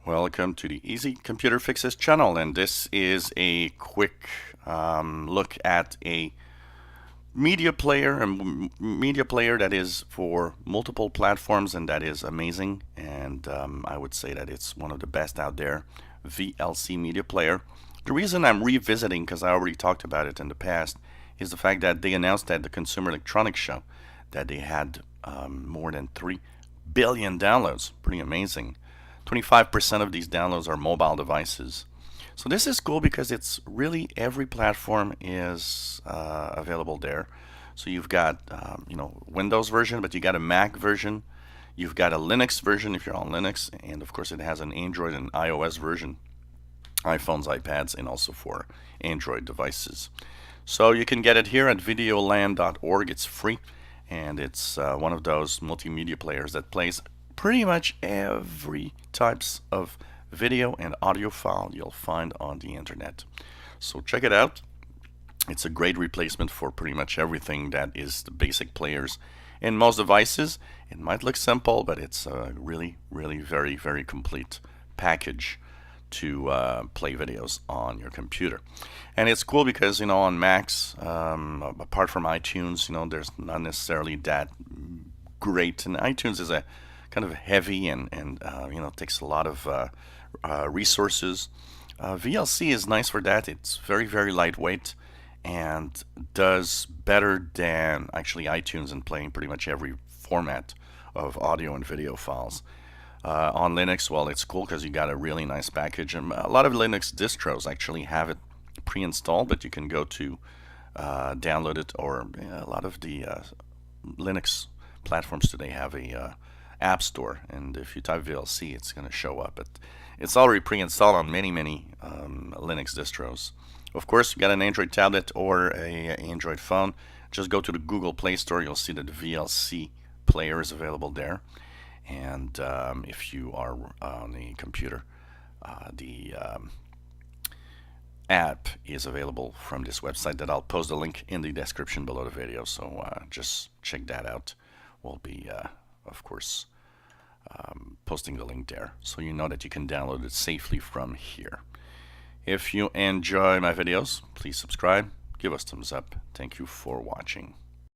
Welcome to the Easy Computer Fixes channel, and this is a quick look at a media player that is for multiple platforms, and that is amazing. And I would say that it's one of the best out there, VLC media player. The reason I'm revisiting, because I already talked about it in the past, is the fact that they announced at the Consumer Electronics Show that they had more than 3 billion downloads. Pretty amazing. 25% of these downloads are mobile devices. So this is cool because it's really every platform is available there. So you've got Windows version, but you got a Mac version. You've got a Linux version if you're on Linux, and of course it has an Android and iOS version, iPhones, iPads, and also for Android devices. So you can get it here at videoland.org. It's free, and it's one of those multimedia players that plays pretty much every types of video and audio file you'll find on the internet. So check it out. It's a great replacement for pretty much everything that is the basic players in most devices. It might look simple, but it's a really very, very complete package to play videos on your computer. And it's cool because on Macs, apart from iTunes, there's not necessarily that great, and iTunes is a kind of heavy and takes a lot of resources. VLC is nice for that. It's very lightweight and does better than actually iTunes in playing pretty much every format of audio and video files. On Linux, well, it's cool because you got a really nice package, and a lot of Linux distros actually have it pre-installed, but you can go to download it, or a lot of the Linux platforms today have a app store, and if you type VLC it's going to show up. But it's already pre-installed on many Linux distros. Of course, you got an Android tablet or a Android phone, just go to the Google Play Store. You'll see that the VLC player is available there. And if you are on a computer, the app is available from this website that I'll post the link in the description below the video, so just check that out. We'll be of course posting the link there, so you know that you can download it safely from here. If you enjoy my videos, please subscribe, give us thumbs up. Thank you for watching.